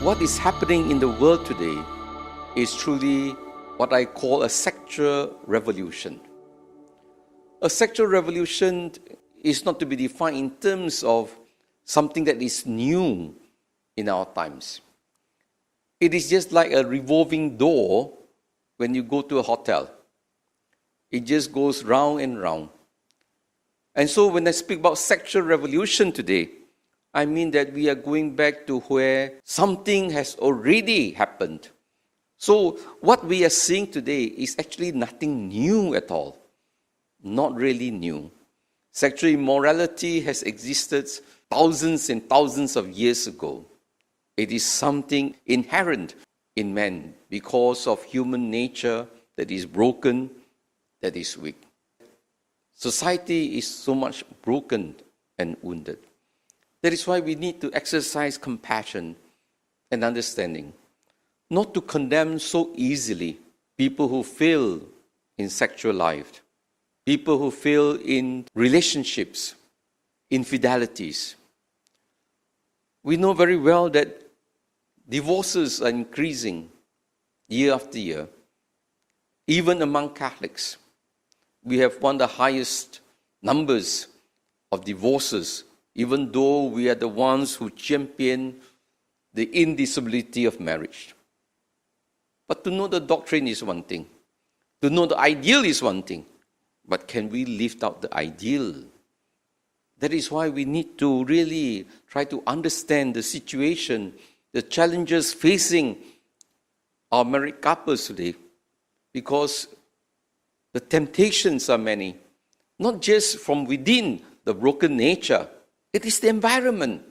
what is happening in the world today is truly what I call a sexual revolution. A sexual revolution is not to be defined in terms of something that is new in our times. It is just like a revolving door when you go to a hotel. It just goes round and round. And so when I speak about sexual revolution today, I mean that we are going back to where something has already happened. So what we are seeing today is actually nothing new at all. Not really new. Sexual immorality has existed thousands and thousands of years ago. It is something inherent in man because of human nature that is broken, that is weak. Society is so much broken and wounded. That is why we need to exercise compassion and understanding, not to condemn so easily people who fail in sexual life, people who fail in relationships, infidelities. We know very well that divorces are increasing year after year, even among Catholics. We have one of the highest numbers of divorces, even though we are the ones who champion the indissolubility of marriage. But to know the doctrine is one thing. To know the ideal is one thing. But can we live out the ideal? That is why we need to really try to understand the situation, the challenges facing our married couples today. Because the temptations are many. Not just from within the broken nature. It is the environment.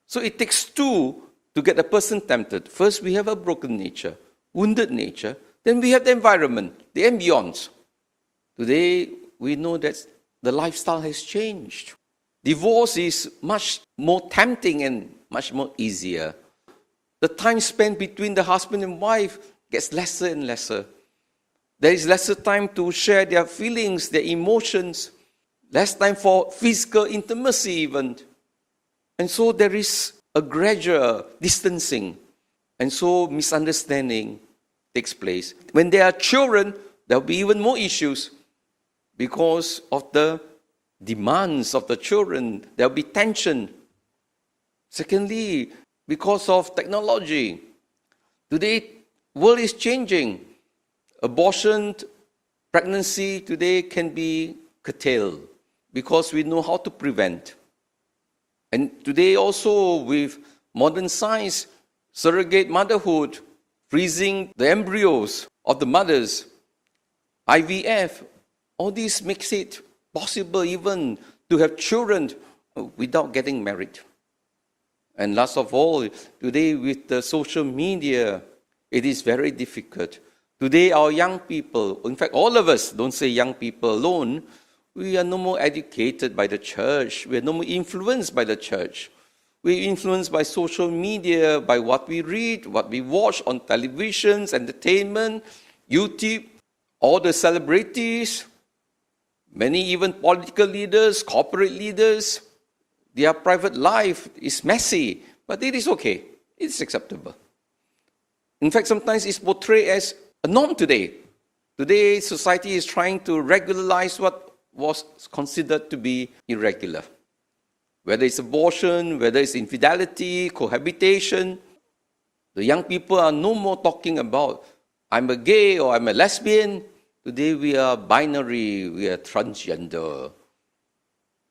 So it takes two to get a person tempted. First, we have a broken nature, wounded nature. Then we have the environment, the ambience. Today, we know that the lifestyle has changed. Divorce is much more tempting and much more easier. The time spent between the husband and wife gets lesser and lesser. There is lesser time to share their feelings, their emotions, less time for physical intimacy even. And so there is a gradual distancing. And so misunderstanding takes place. When there are children, there will be even more issues because of the demands of the children. There will be tension. Secondly, because of technology. Today, world is changing. Abortion, pregnancy today can be curtailed because we know how to prevent. And today also with modern science, surrogate motherhood, freezing the embryos of the mothers, IVF, all this makes it possible even to have children without getting married. And last of all, today with the social media, it is very difficult. Today, our young people, in fact, all of us, don't say young people alone, we are no more educated by the church. We are no more influenced by the church. We are influenced by social media, by what we read, what we watch on televisions, entertainment, YouTube, all the celebrities, many even political leaders, corporate leaders. Their private life is messy, but it is okay. It's acceptable. In fact, sometimes it's portrayed as a norm today. Today, society is trying to regularize what was considered to be irregular. Whether it's abortion, whether it's infidelity, cohabitation. The young people are no more talking about, I'm a gay or I'm a lesbian. Today we are binary, we are transgender.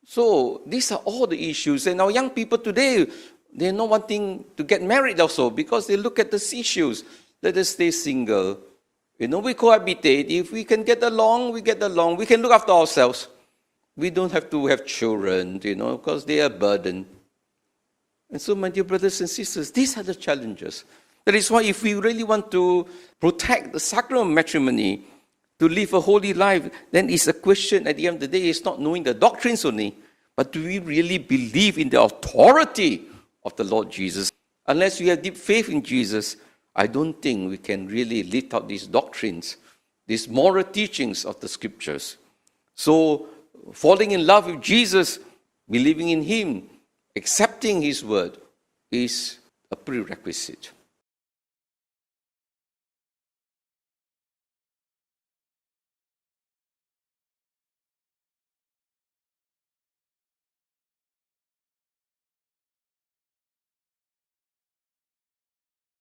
So these are all the issues. And our young people today, they're not wanting to get married also because they look at these issues. Let us stay single. We cohabitate. If we can get along, we get along. We can look after ourselves. We don't have to have children, because they are a burden. And so, my dear brothers and sisters, these are the challenges. That is why if we really want to protect the sacrament of matrimony, to live a holy life, then it's a question at the end of the day, it's not knowing the doctrines only, but do we really believe in the authority of the Lord Jesus? Unless we have deep faith in Jesus, I don't think we can really live out these doctrines, these moral teachings of the Scriptures. So, falling in love with Jesus, believing in Him, accepting His word is a prerequisite.